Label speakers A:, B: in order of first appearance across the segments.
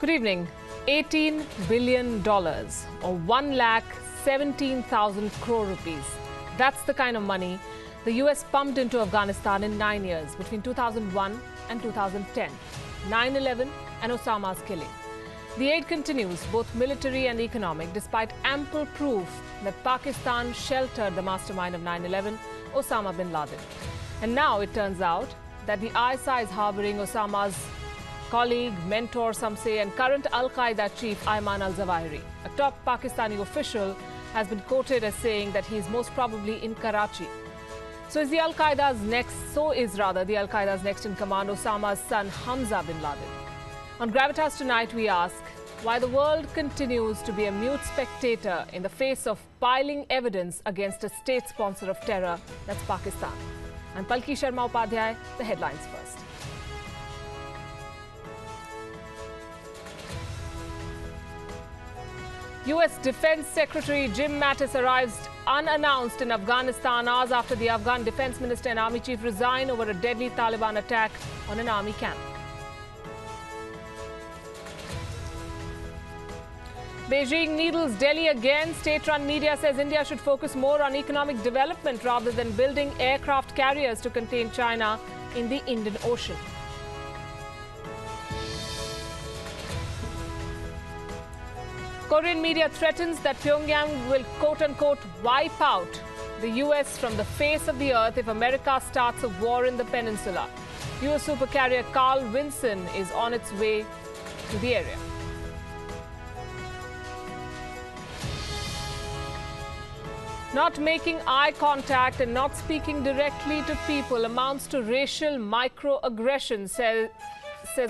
A: Good evening. $18 billion or 1,17,000 crore rupees. That's the kind of money the US pumped into Afghanistan in 9 years between 2001 and 2010. 9/11 and Osama's killing. The aid continues, both military and economic, despite ample proof that Pakistan sheltered the mastermind of 9/11, Osama bin Laden. And now it turns out that the ISI is harboring Osama's colleague, mentor, some say, and current Al-Qaida Chief Ayman al-Zawahri. A top Pakistani official has been quoted as saying that he is most probably in Karachi. So is the Al-Qaeda's next in command Osama's son Hamza bin Laden? On Gravitas tonight, we ask why the world continues to be a mute spectator in the face of piling evidence against a state sponsor of terror, that's Pakistan. I'm Palki Sharma Upadhyay. The headlines first. US Defense Secretary Jim Mattis arrives unannounced in Afghanistan hours after the Afghan Defense Minister and Army Chief resign over a deadly Taliban attack on an army camp. Beijing needles Delhi again. State-run media says India should focus more on economic development rather than building aircraft carriers to contain China in the Indian Ocean. Korean media threatens that Pyongyang will quote-unquote wipe out the US from the face of the earth if America starts a war in the peninsula. US supercarrier Carl Vinson is on its way to the area. Not making eye contact and not speaking directly to people amounts to racial microaggression, says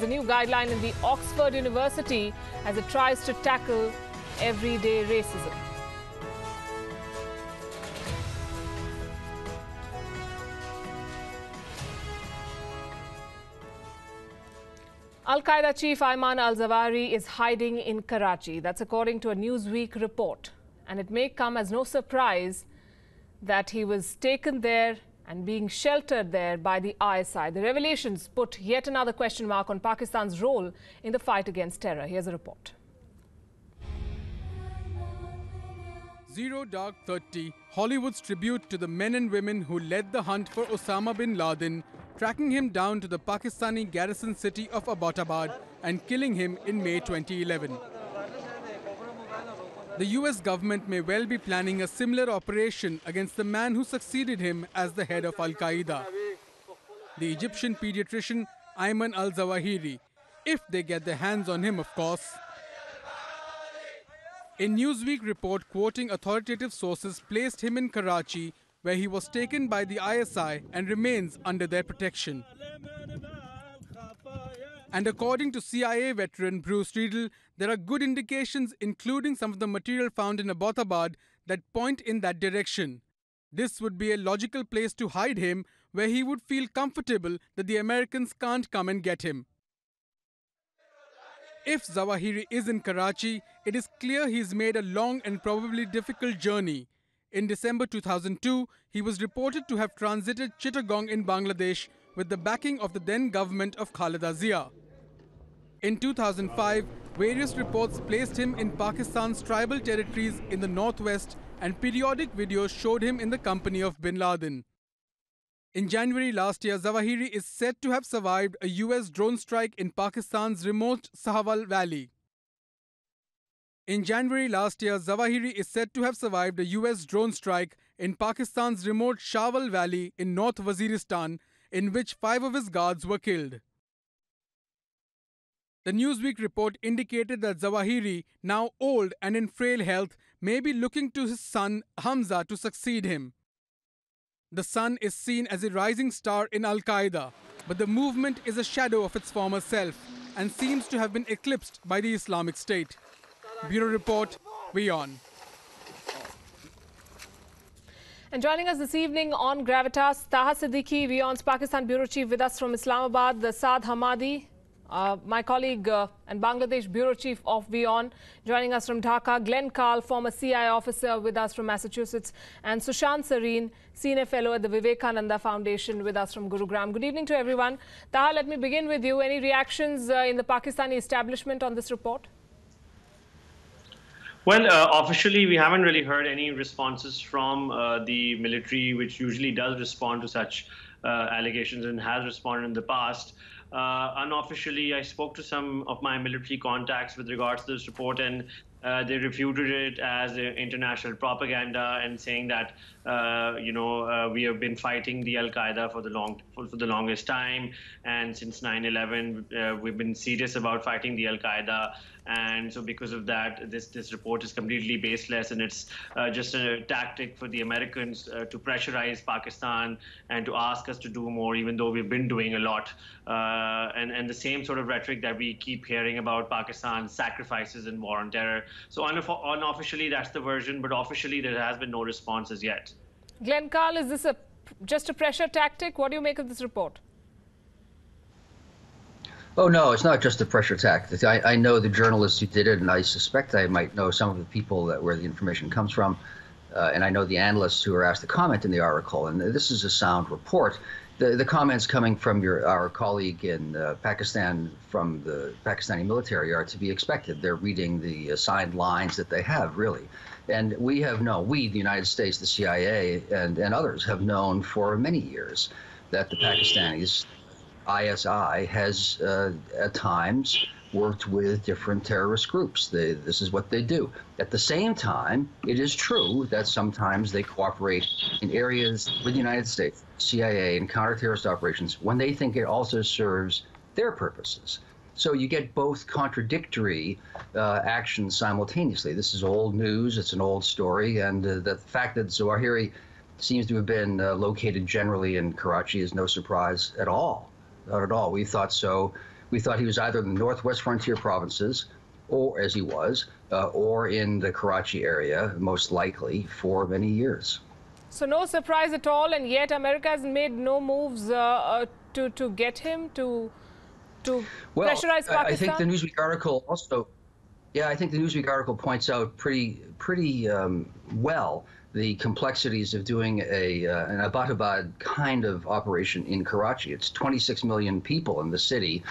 A: a new guideline in the Oxford University as it tries to tackle everyday racism. Al-Qaida Chief Ayman al-Zawahri is hiding in Karachi. That's according to a Newsweek report. And it may come as no surprise that he was taken there and being sheltered there by the ISI. The revelations put yet another question mark on Pakistan's role in the fight against terror. Here's a report.
B: Zero Dark 30, Hollywood's tribute to the men and women who led the hunt for Osama bin Laden, tracking him down to the Pakistani garrison city of Abbottabad and killing him in May 2011. The US government may well be planning a similar operation against the man who succeeded him as the head of Al-Qaeda, the Egyptian pediatrician Ayman al-Zawahiri, if they get their hands on him, of course. A Newsweek report quoting authoritative sources placed him in Karachi, where he was taken by the ISI and remains under their protection. And according to CIA veteran Bruce Riedel, there are good indications, including some of the material found in Abbottabad, that point in that direction. This would be a logical place to hide him, where he would feel comfortable that the Americans can't come and get him. If Zawahiri is in Karachi, it is clear he's made a long and probably difficult journey. In December 2002, he was reported to have transited Chittagong in Bangladesh with the backing of the then government of Khaleda Zia. In 2005, various reports placed him in Pakistan's tribal territories in the northwest, and periodic videos showed him in the company of bin Laden. In January last year, Zawahiri is said to have survived a US drone strike in Pakistan's remote Sahawal Valley. In January last year, Zawahiri is said to have survived a US drone strike in Pakistan's remote Shawal Valley in North Waziristan, in which 5 of his guards were killed. The Newsweek report indicated that Zawahiri, now old and in frail health, may be looking to his son Hamza to succeed him. The son is seen as a rising star in Al-Qaeda, but the movement is a shadow of its former self and seems to have been eclipsed by the Islamic State. Bureau Report, WION.
A: And joining us this evening on Gravitas, Taha Siddiqui, WION's Pakistan Bureau Chief, with us from Islamabad, the Saad Hamadi. My colleague and Bangladesh Bureau Chief of WION joining us from Dhaka, Glenn Carl, former CI officer with us from Massachusetts, and Sushant Sareen, Senior Fellow at the Vivekananda Foundation with us from Gurugram. Good evening to everyone. Taha, let me begin with you. Any reactions in the Pakistani establishment on this report?
C: Well, officially, we haven't really heard any responses from the military, which usually does respond to such allegations and has responded in the past. Unofficially, I spoke to some of my military contacts with regards to this report, and they refuted it as international propaganda and saying that we have been fighting the Al-Qaeda for the longest time, and since 9/11 we've been serious about fighting the Al-Qaeda, and so because of that, this report is completely baseless, and it's just a tactic for the Americans to pressurize Pakistan and to ask us to do more, even though we've been doing a lot, and the same sort of rhetoric that we keep hearing about Pakistan's sacrifices in war on terror. So unofficially, that's the version, but officially there has been no response as yet.
A: Glenn Carl, is this just a pressure tactic? What do you make of this report?
D: Oh, no, it's not just a pressure tactic. I know the journalists who did it, and I suspect I might know some of the people where the information comes from. And I know the analysts who are asked to comment in the article. And this is a sound report. The comments coming from our colleague in Pakistan from the Pakistani military are to be expected. They're reading the assigned lines that they have, really. And we, the United States, the CIA, and others have known for many years that the Pakistanis, ISI, has at times worked with different terrorist groups. This is what they do. At the same time, it is true that sometimes they cooperate in areas with the United States, CIA, and counter-terrorist operations when they think it also serves their purposes. So you get both contradictory actions simultaneously. This is old news. It's an old story. And the fact that Zawahri seems to have been located generally in Karachi is no surprise at all. Not at all. We thought so. We thought he was either in the northwest frontier provinces, or as he was, or in the Karachi area, most likely, for many years.
A: So no surprise at all, and yet America has made no moves to get him to pressurize Pakistan?
D: I think the Newsweek article also, I think the Newsweek article points out pretty well the complexities of doing an Abbottabad kind of operation in Karachi. It's 26 million people in the city.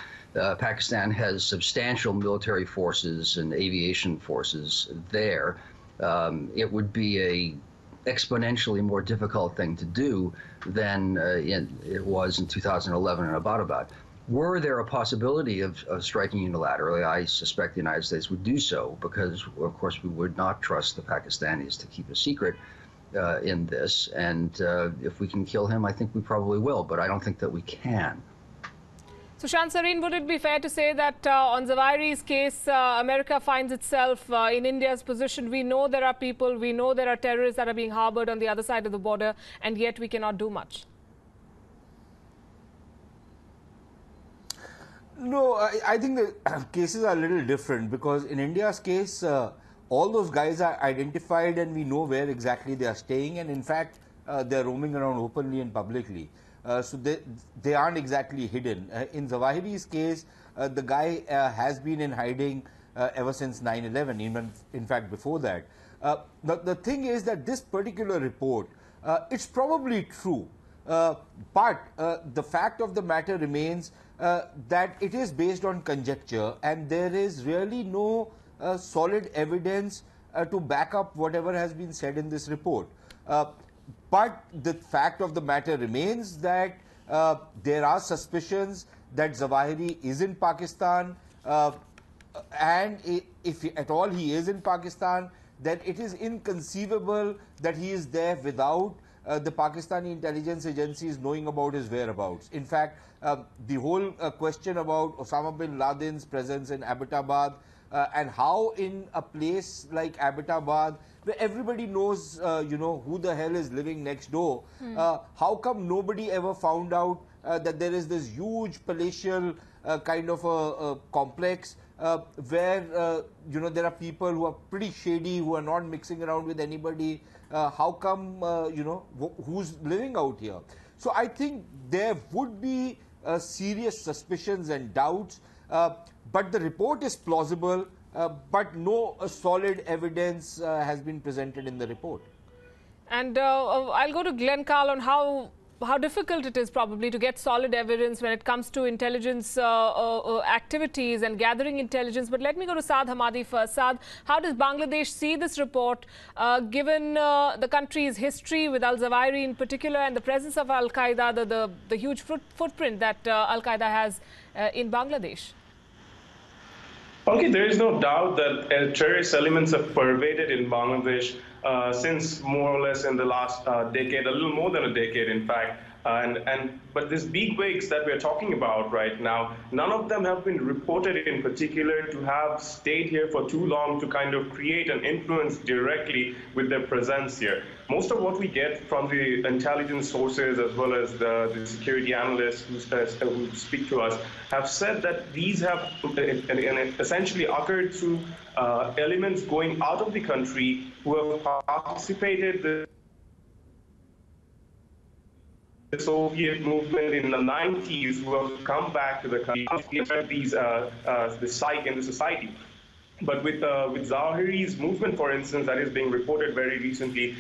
D: Pakistan has substantial military forces and aviation forces there. It would be a exponentially more difficult thing to do than it was in 2011 in Abbottabad. Were there a possibility of striking unilaterally, I suspect the United States would do so, because, of course, we would not trust the Pakistanis to keep a secret in this. And if we can kill him, I think we probably will, but I don't think that we can.
A: Sushant Sareen, would it be fair to say that on Zawahri's case, America finds itself in India's position? We know there are people, we know there are terrorists that are being harbored on the other side of the border, and yet we cannot do much.
E: No, I think the cases are a little different, because in India's case, all those guys are identified and we know where exactly they are staying, and in fact, they are roaming around openly and publicly. So they aren't exactly hidden. In Zawahiri's case, the guy has been in hiding ever since 9/11, even in fact before that. The thing is that this particular report, it's probably true, but the fact of the matter remains that it is based on conjecture, and there is really no solid evidence to back up whatever has been said in this report. But the fact of the matter remains that there are suspicions that Zawahiri is in Pakistan, and if at all he is in Pakistan, then it is inconceivable that he is there without the Pakistani intelligence agencies knowing about his whereabouts. In fact, the whole question about Osama bin Laden's presence in Abbottabad, and how in a place like Abbottabad, where everybody knows, who the hell is living next door, how come nobody ever found out that there is this huge palatial kind of a complex where, there are people who are pretty shady, who are not mixing around with anybody. How come, who's living out here? So I think there would be serious suspicions and doubts But the report is plausible, but no solid evidence has been presented in the report.
A: And I'll go to Glenn Carl on how difficult it is probably to get solid evidence when it comes to intelligence activities and gathering intelligence. But let me go to Saad Hamadi first. Saad, how does Bangladesh see this report, given the country's history with al-Zawahri in particular and the presence of al-Qaeda, the huge footprint that al-Qaeda has in Bangladesh?
F: Okay, there is no doubt that terrorist elements have pervaded in Bangladesh since more or less in the last decade, a little more than a decade, in fact. But these bigwigs that we're talking about right now, none of them have been reported in particular to have stayed here for too long to kind of create an influence directly with their presence here. Most of what we get from the intelligence sources as well as the security analysts who speak to us have said that these have essentially occurred through elements going out of the country who have participated in the Soviet movement in the 90s, who have come back to the country, the psyche in the society. But with Zawahiri's movement, for instance, that is being reported very recently,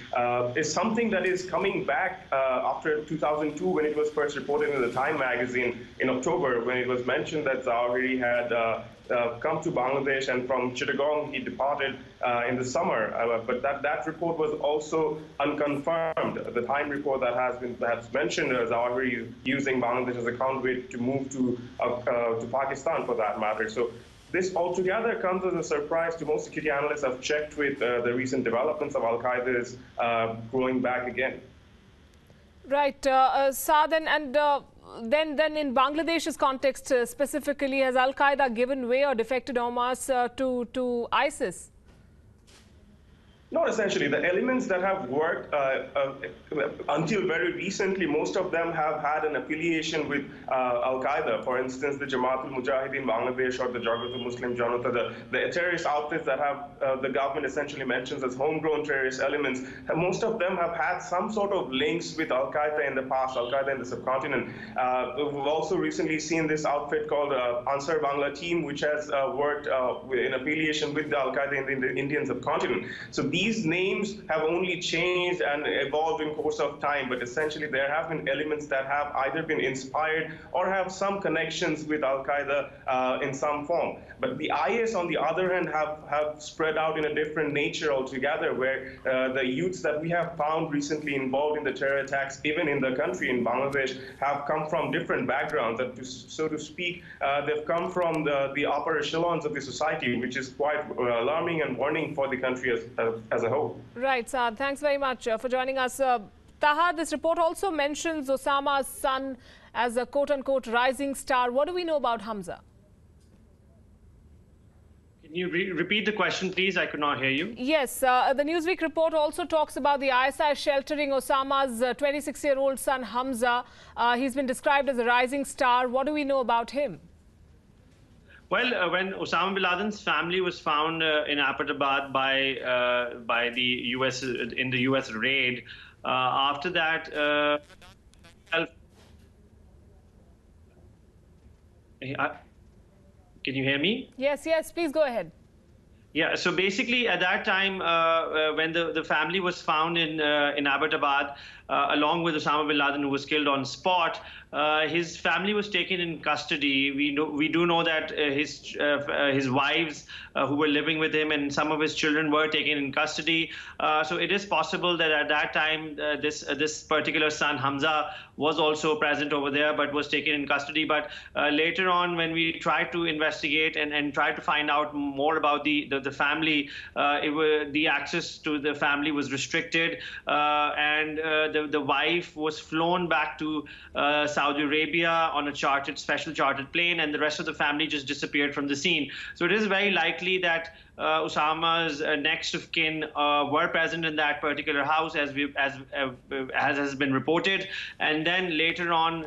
F: is something that is coming back after 2002, when it was first reported in the Time magazine in October, when it was mentioned that Zawahiri had come to Bangladesh, and from Chittagong he departed in the summer. But that report was also unconfirmed. The Time report that has mentioned Zawahiri using Bangladesh as a conduit to move to Pakistan, for that matter. So this altogether comes as a surprise to most security analysts. Have checked with the recent developments of al-Qaeda's growing back again. Right,
A: Saad, and then in Bangladesh's context specifically, has al-Qaeda given way or defected en masse to ISIS?
F: Not essentially. The elements that have worked until very recently, most of them have had an affiliation with Al-Qaeda. For instance, the Jamaat al-Mujahideen Bangladesh or the Jamaat al-Muslim Janata, the terrorist outfits that have the government essentially mentions as homegrown terrorist elements, most of them have had some sort of links with Al-Qaeda in the past, Al-Qaeda in the subcontinent. We've also recently seen this outfit called Ansar Bangla Team, which has worked in affiliation with the Al-Qaeda in the Indian subcontinent. So these names have only changed and evolved in course of time, but essentially there have been elements that have either been inspired or have some connections with Al-Qaeda in some form. But the IS, on the other hand, have spread out in a different nature altogether, where the youths that we have found recently involved in the terror attacks, even in the country, in Bangladesh, have come from different backgrounds. That, so to speak, they've come from the upper echelons of the society, which is quite alarming and warning for the country as a whole.
A: Right, Saad. Thanks very much for joining us. Taha, this report also mentions Osama's son as a quote-unquote rising star. What do we know about Hamza?
C: Can you repeat the question, please? I could not hear you.
A: Yes, the Newsweek report also talks about the ISI sheltering Osama's 26-year-old son Hamza. He's been described as a rising star. What do we know about him?
C: Well, when Osama bin Laden's family was found in Abbottabad by the U.S. in the U.S. raid, after that, can you hear me?
A: Yes, yes, please go ahead.
C: Yeah, so basically at that time, when the family was found in Abbottabad, along with Osama bin Laden, who was killed on spot, his family was taken in custody. We do know that his wives who were living with him and some of his children were taken in custody. So it is possible that at that time this particular son Hamza was also present over there, but was taken in custody. But later on, when we tried to investigate and tried to find out more about the family, the access to the family was restricted, and the wife was flown back to Saudi Arabia on a special chartered plane, and the rest of the family just disappeared from the scene. So it is very likely that Osama's next of kin were present in that particular house, as has been reported, and then later on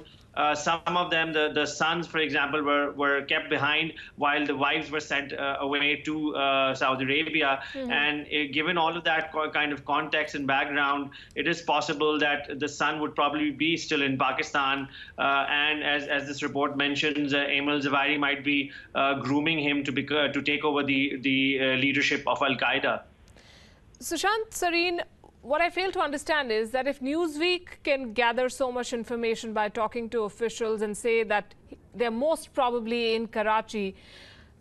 C: Some of them, the sons, for example, were kept behind while the wives were sent away to Saudi Arabia. And given all of that kind of context and background, it is possible that the son would probably be still in Pakistan. And as this report mentions, Ayman al-Zawahri might be grooming him to take over the leadership of Al-Qaeda.
A: Sushant, Sareen, what I fail to understand is that if Newsweek can gather so much information by talking to officials and say that they're most probably in Karachi,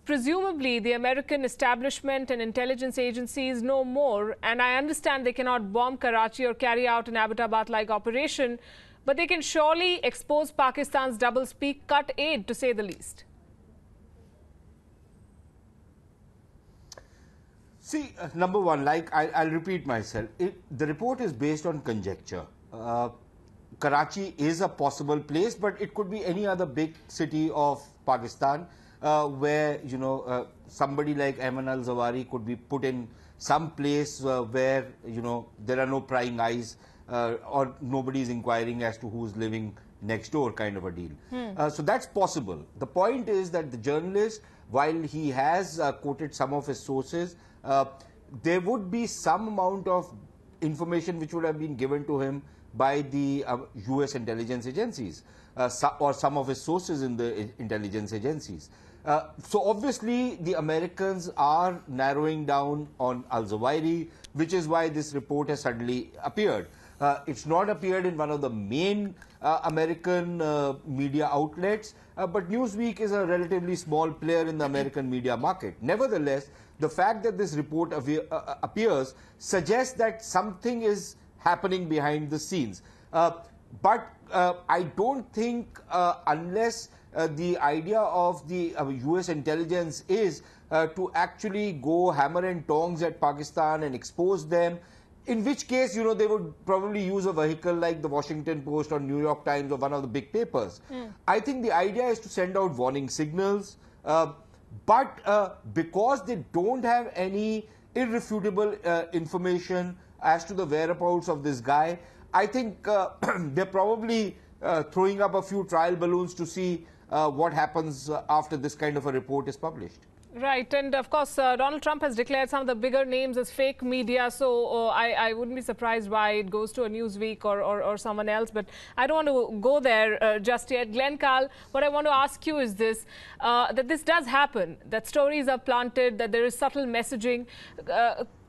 A: presumably the American establishment and intelligence agencies know more. And I understand they cannot bomb Karachi or carry out an Abbottabad-like operation, but they can surely expose Pakistan's double-speak, cut aid, to say the least.
E: See, number one, like I'll repeat myself, the report is based on conjecture. Karachi is a possible place, but it could be any other big city of Pakistan where, you know, somebody like Ayman al-Zawahri could be put in some place where, you know, there are no prying eyes or nobody is inquiring as to who's living next door, kind of a deal. So that's possible. The point is that the journalist, while he has quoted some of his sources, there would be some amount of information which would have been given to him by the US intelligence agencies or some of his sources in the intelligence agencies. So obviously the Americans are narrowing down on al-Zawahri, which is why this report has suddenly appeared. It's not appeared in one of the main American media outlets, but Newsweek is a relatively small player in the American media market. Nevertheless, the fact that this report appears suggests that something is happening behind the scenes. But I don't think unless the idea of the US intelligence is to actually go hammer and tongs at Pakistan and expose them, in which case, you know, they would probably use a vehicle like the Washington Post or New York Times or one of the big papers. I think the idea is to send out warning signals, but because they don't have any irrefutable information as to the whereabouts of this guy, I think they're probably throwing up a few trial balloons to see what happens after this kind of a report is published.
A: Right, and of course, Donald Trump has declared some of the bigger names as fake media, so I wouldn't be surprised why it goes to a Newsweek or someone else, but I don't want to go there just yet. Glenn Carl, what I want to ask you is this, that this does happen, that stories are planted, that there is subtle messaging.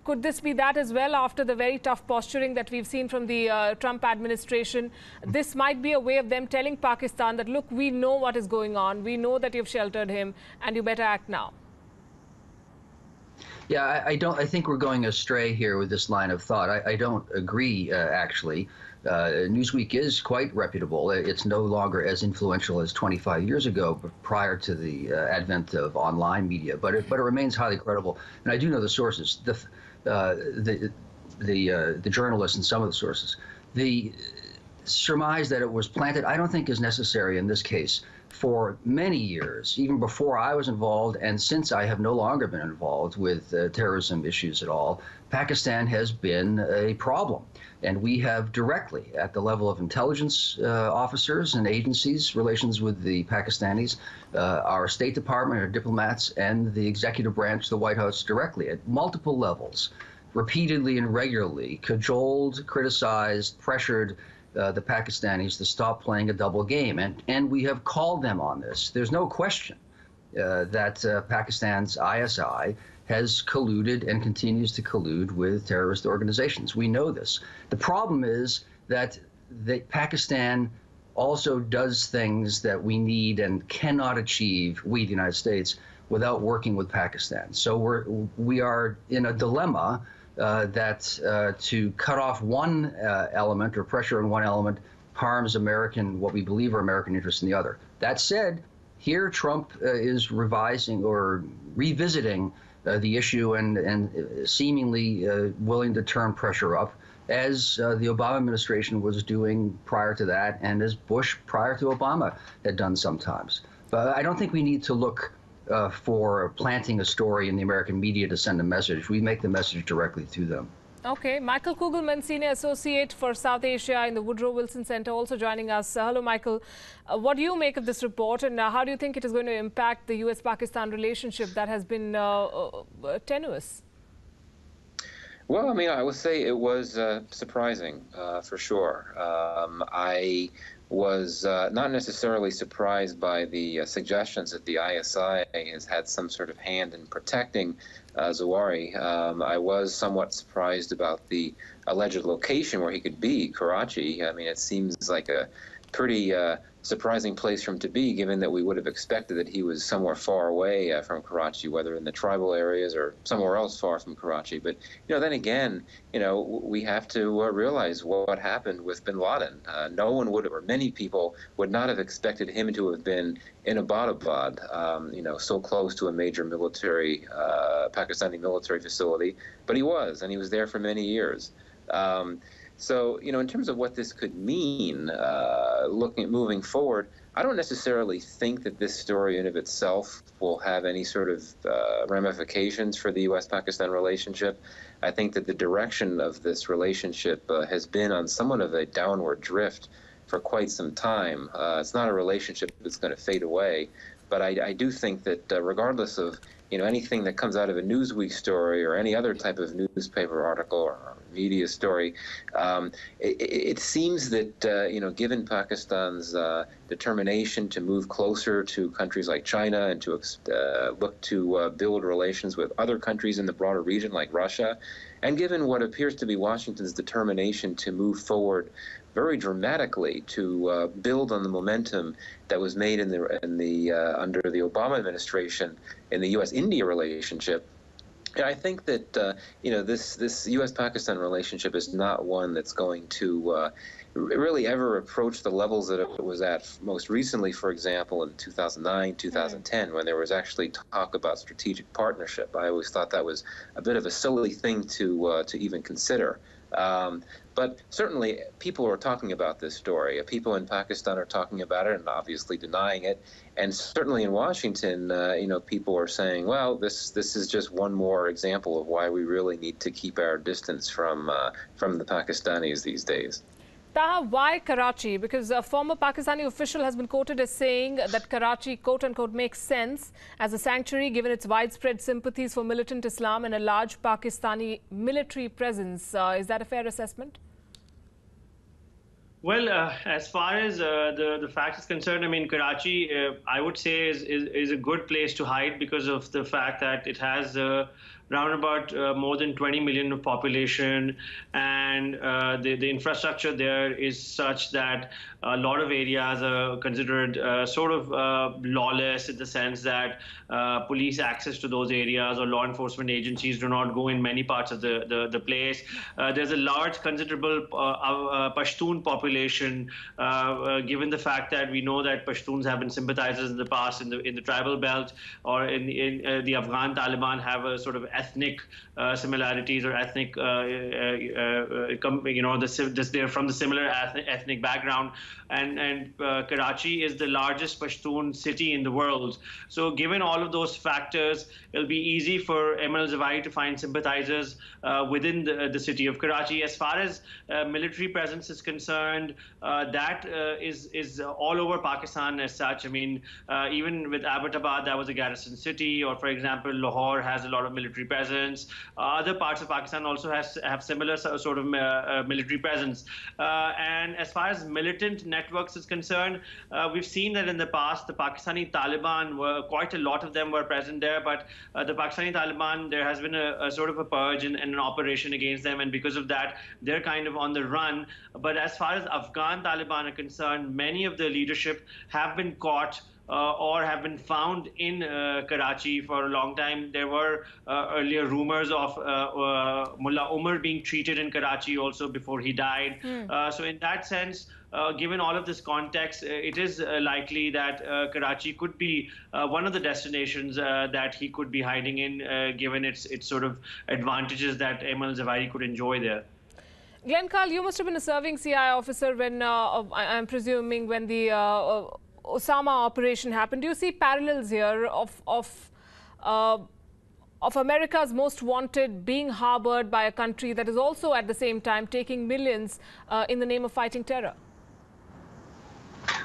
A: Could this be that as well after the very tough posturing that we've seen from the Trump administration? This might be a way of them telling Pakistan that, look, we know what is going on, we know that you've sheltered him, and you better act now.
D: Yeah, I think we're going astray here with this line of thought. I don't agree, actually. Newsweek is quite reputable. It's no longer as influential as 25 years ago, but prior to the advent of online media. But it remains highly credible. And I do know the sources, the journalists and some of the sources. The surmise that it was planted, I don't think is necessary in this case. For many years, even before I was involved, and since I have no longer been involved with terrorism issues at all, Pakistan has been a problem. And we have directly, at the level of intelligence officers and agencies, relations with the Pakistanis, our State Department, our diplomats, and the executive branch, the White House, directly at multiple levels, repeatedly and regularly cajoled, criticized, pressured the Pakistanis to stop playing a double game. And we have called them on this. There's no question that Pakistan's ISI has colluded and continues to collude with terrorist organizations. We know this. The problem is that Pakistan also does things that we need and cannot achieve, we, the United States, without working with Pakistan. So we are in a dilemma that to cut off one element or pressure on one element harms what we believe are American interests in the other. That said, here Trump is revising or revisiting the issue and seemingly willing to turn pressure up, as the Obama administration was doing prior to that, and as Bush prior to Obama had done sometimes. But I don't think we need to look for planting a story in the American media to send a message. We make the message directly to them.
A: Okay, Michael Kugelman, Senior Associate for South Asia in the Woodrow Wilson Center, also joining us. Hello, Michael. What do you make of this report, and how do you think it is going to impact the US-Pakistan relationship that has been tenuous?
G: Well, I mean, I would say it was surprising, for sure. I was not necessarily surprised by the suggestions that the ISI has had some sort of hand in protecting Zawahri. I was somewhat surprised about the alleged location where he could be, Karachi. I mean, it seems like a pretty surprising place for him to be, given that we would have expected that he was somewhere far away from Karachi, whether in the tribal areas or somewhere else far from Karachi. But, then again, we have to realize what happened with bin Laden. No one would, or many people would not have expected him to have been in Abbottabad, so close to a major military, Pakistani military facility. But he was, and he was there for many years. So, in terms of what this could mean, moving forward, I don't necessarily think that this story in of itself will have any sort of ramifications for the U.S.-Pakistan relationship. I think that the direction of this relationship has been on somewhat of a downward drift for quite some time. It's not a relationship that's going to fade away, but I do think that regardless of anything that comes out of a Newsweek story or any other type of newspaper article or media story, it seems that given Pakistan's determination to move closer to countries like China and to look to build relations with other countries in the broader region like Russia, and given what appears to be Washington's determination to move forward very dramatically to build on the momentum that was made under the Obama administration in the U.S.-India relationship. I think that this U.S.-Pakistan relationship is not one that's going to really ever approach the levels that it was at most recently, for example, in 2009, 2010, when there was actually talk about strategic partnership. I always thought that was a bit of a silly thing to even consider. But certainly people are talking about this story. People in Pakistan are talking about it and obviously denying it. And certainly in Washington, people are saying, well, this is just one more example of why we really need to keep our distance from the Pakistanis these days.
A: Taha, why Karachi? Because a former Pakistani official has been quoted as saying that Karachi, quote-unquote, makes sense as a sanctuary given its widespread sympathies for militant Islam and a large Pakistani military presence. Is that a fair assessment?
C: Well, as far as the fact is concerned, I mean, Karachi, I would say, is a good place to hide because of the fact that it has around about more than 20 million of population, and the infrastructure there is such that a lot of areas are considered sort of lawless, in the sense that police access to those areas or law enforcement agencies do not go in many parts of the place. There's a large, considerable Pashtun population, given the fact that we know that Pashtuns have been sympathizers in the past in the tribal belt, or in the Afghan Taliban have a sort of ethnic similarities or ethnic, they're from the similar ethnic background. And Karachi is the largest Pashtun city in the world. So given all of those factors, it'll be easy for Ayman al-Zawahri to find sympathizers within the city of Karachi. As far as military presence is concerned, that is all over Pakistan as such. I mean, even with Abbottabad, that was a garrison city, or for example, Lahore has a lot of military presence. Other parts of Pakistan also have similar sort of military presence. And as far as militant networks is concerned, we've seen that in the past, the Pakistani Taliban, quite a lot of them were present there, but the Pakistani Taliban, there has been a sort of a purge and an operation against them, and because of that, they're kind of on the run. But as far as Afghan Taliban are concerned, many of the leadership have been caught or have been found in Karachi for a long time. There were earlier rumors of Mullah Umar being treated in Karachi also before he died. So in that sense, given all of this context, it is likely that Karachi could be one of the destinations that he could be hiding in, given its sort of advantages that Ayman al-Zawahri could enjoy there.
A: Glenn Carl, you must have been a serving CI officer when, I'm presuming, when the Osama operation happened. Do you see parallels here of of America's most wanted being harbored by a country that is also at the same time taking millions in the name of fighting terror?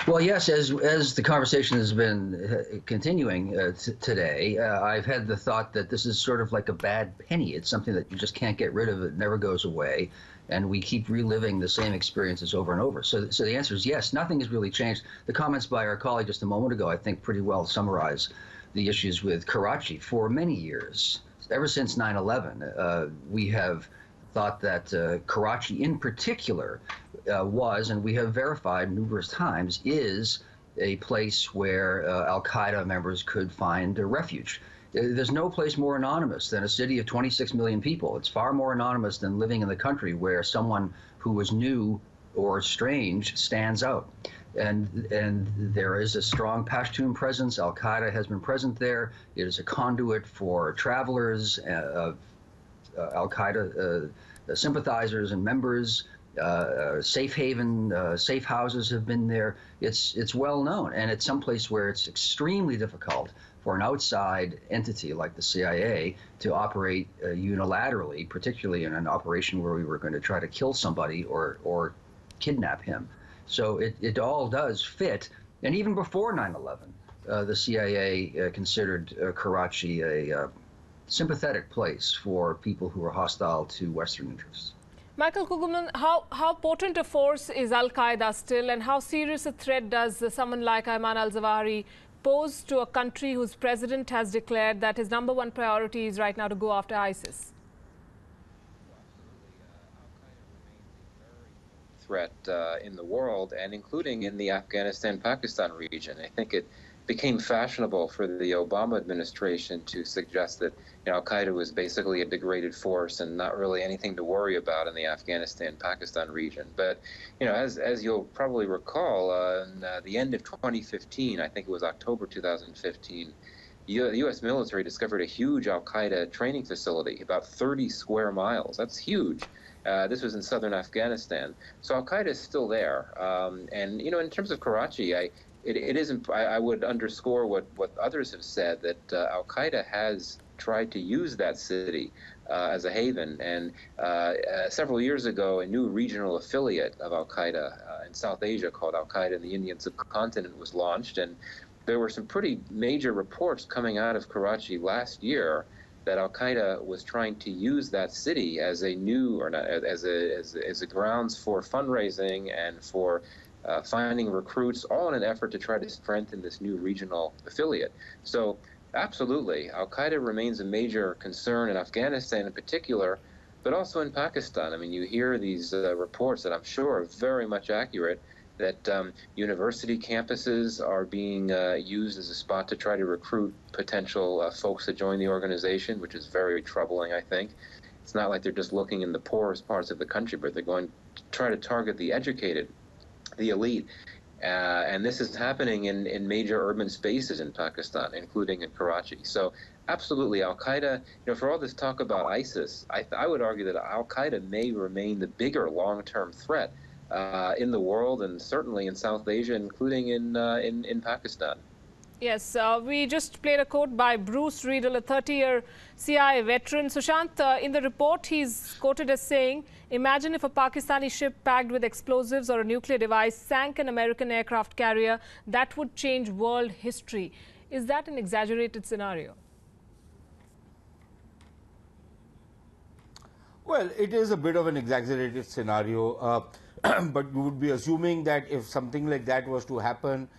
D: Well, yes, as the conversation has been continuing today, I've had the thought that this is sort of like a bad penny. It's something that you just can't get rid of. It never goes away. And we keep reliving the same experiences over and over. So the answer is yes, nothing has really changed. The comments by our colleague just a moment ago, I think, pretty well summarize the issues with Karachi. For many years, ever since 9/11, we have thought that Karachi in particular was, and we have verified numerous times, is a place where Al-Qaeda members could find a refuge. There's no place more anonymous than a city of 26 million people. It's far more anonymous than living in the country where someone who is new or strange stands out. And there is a strong Pashtun presence. Al-Qaeda has been present there. It is a conduit for travelers, Al-Qaeda sympathizers and members. Safe haven, safe houses have been there. It's well known, and it's someplace where it's extremely difficult for an outside entity like the CIA to operate unilaterally, particularly in an operation where we were going to try to kill somebody or kidnap him. So it all does fit. And even before 9/11, the CIA considered Karachi a sympathetic place for people who are hostile to Western interests.
A: Michael Kugelman, how potent a force is Al-Qaeda still, and how serious a threat does someone like Ayman al-Zawahri pose to a country whose president has declared that his #1 priority is right now to go after ISIS?
G: Threat in the world, and including in the Afghanistan-Pakistan region. I think it became fashionable for the Obama administration to suggest that Al-Qaeda was basically a degraded force and not really anything to worry about in the Afghanistan-Pakistan region. But as you'll probably recall, in the end of 2015, I think it was October 2015, the U.S. military discovered a huge Al-Qaeda training facility, about 30 square miles. That's huge. This was in southern Afghanistan. So Al-Qaeda is still there. And in terms of Karachi, I would underscore what others have said, that Al-Qaeda has tried to use that city as a haven. And several years ago, a new regional affiliate of Al-Qaeda in South Asia called Al-Qaeda in the Indian subcontinent was launched. And there were some pretty major reports coming out of Karachi last year that Al-Qaeda was trying to use that city as a new, or not, as a grounds for fundraising and for finding recruits, all in an effort to try to strengthen this new regional affiliate. So absolutely, Al-Qaeda remains a major concern in Afghanistan in particular, but also in Pakistan. I mean, you hear these reports that I'm sure are very much accurate, that university campuses are being used as a spot to try to recruit potential folks to join the organization, which is very troubling, I think. It's not like they're just looking in the poorest parts of the country, but they're going to try to target the educated, the elite. And this is happening in major urban spaces in Pakistan, including in Karachi. So absolutely, Al-Qaeda, for all this talk about ISIS, I would argue that Al-Qaeda may remain the bigger long-term threat in the world, and certainly in South Asia, including in Pakistan.
A: Yes, we just played a quote by Bruce Riedel, a 30-year CIA veteran. Sushant, in the report, he's quoted as saying, "Imagine if a Pakistani ship packed with explosives or a nuclear device sank an American aircraft carrier. That would change world history." Is that an exaggerated scenario?
E: Well, it is a bit of an exaggerated scenario, but we would be assuming that if something like that was to happen,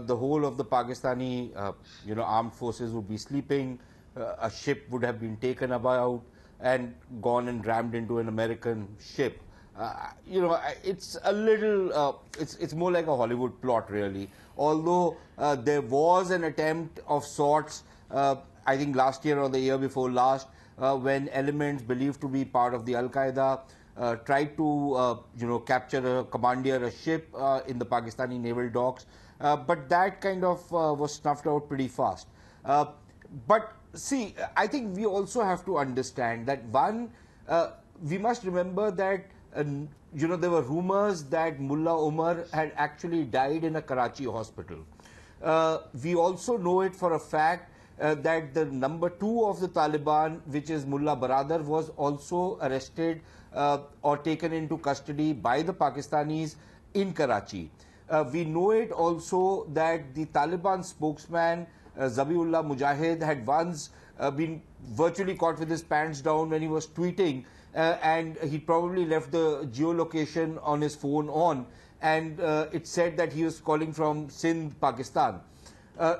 E: the whole of the Pakistani, armed forces would be sleeping. A ship would have been taken about and gone and rammed into an American ship. It's a little, it's more like a Hollywood plot, really. Although there was an attempt of sorts, I think last year or the year before last, when elements believed to be part of the Al-Qaeda tried to, capture a commandeer a ship in the Pakistani naval docks. But that kind of was snuffed out pretty fast. But see, I think we also have to understand that we must remember that, there were rumors that Mullah Omar had actually died in a Karachi hospital. We also know it for a fact that the number 2 of the Taliban, which is Mullah Baradar, was also arrested or taken into custody by the Pakistanis in Karachi. We know it also that the Taliban spokesman Zabiullah Mujahid had once been virtually caught with his pants down when he was tweeting, and he probably left the geolocation on his phone on, and it said that he was calling from Sindh, Pakistan.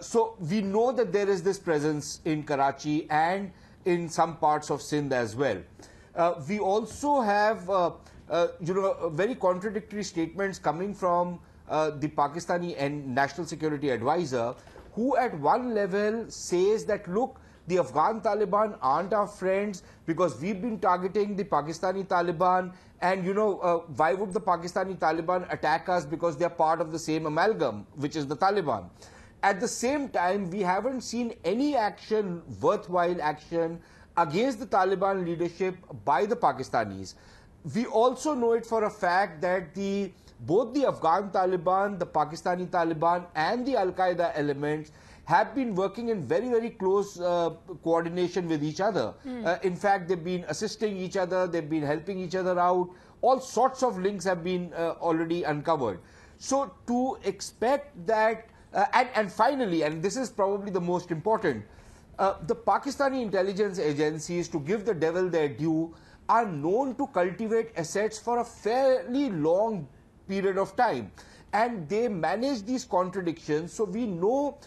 E: So we know that there is this presence in Karachi and in some parts of Sindh as well. We also have very contradictory statements coming from the Pakistani and National Security Advisor, who at one level says that, look, the Afghan Taliban aren't our friends because we've been targeting the Pakistani Taliban, and why would the Pakistani Taliban attack us because they're part of the same amalgam, which is the Taliban. At the same time, we haven't seen any action, worthwhile action, against the Taliban leadership by the Pakistanis. We also know it for a fact that both the Afghan Taliban, the Pakistani Taliban and the Al-Qaeda elements have been working in very, very close coordination with each other. In fact, they've been assisting each other, they've been helping each other out. All sorts of links have been already uncovered. So to expect that, and finally, and this is probably the most important, the Pakistani intelligence agencies, to give the devil their due, are known to cultivate assets for a fairly long period of time, and they manage these contradictions. So we know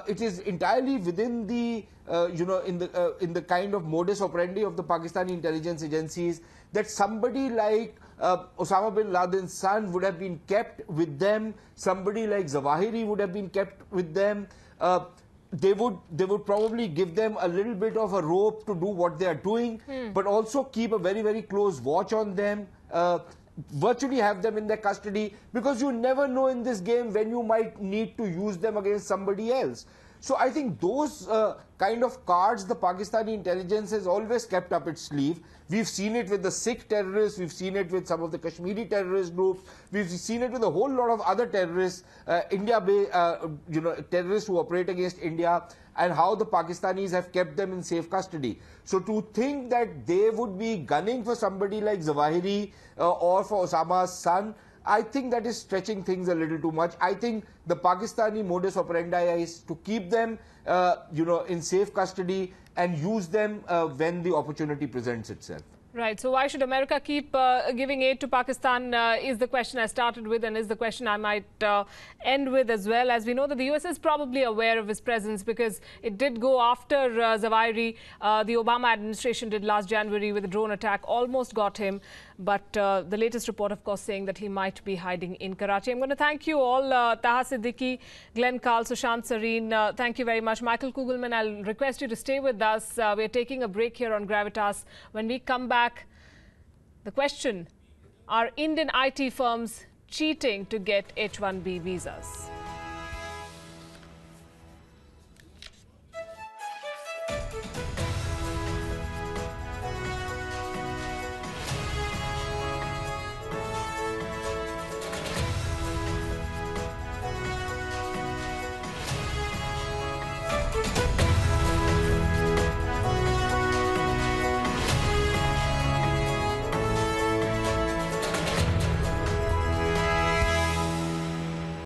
E: it is entirely within the in the kind of modus operandi of the Pakistani intelligence agencies that somebody like Osama bin Laden's son would have been kept with them, somebody like Zawahiri would have been kept with them. They would probably give them a little bit of a rope to do what they are doing, but also keep a very, very close watch on them, virtually have them in their custody, because you never know in this game when you might need to use them against somebody else. So I think those kind of cards the Pakistani intelligence has always kept up its sleeve. We've seen it with the Sikh terrorists, we've seen it with some of the Kashmiri terrorist groups, we've seen it with a whole lot of other terrorists, terrorists who operate against India, and how the Pakistanis have kept them in safe custody. So to think that they would be gunning for somebody like Zawahiri or for Osama's son, I think that is stretching things a little too much. I think the Pakistani modus operandi is to keep them, in safe custody and use them when the opportunity presents itself.
A: Right. So why should America keep giving aid to Pakistan is the question I started with, and is the question I might end with as well. As we know that the US is probably aware of his presence because it did go after Zawahiri. The Obama administration did last January with a drone attack, almost got him. But the latest report, of course, saying that he might be hiding in Karachi. I'm going to thank you all, Taha Siddiqui, Glenn Carl, Sushant Sareen. Thank you very much. Michael Kugelman, I'll request you to stay with us. We're taking a break here on Gravitas. When we come back, the question, are Indian IT firms cheating to get H-1B visas?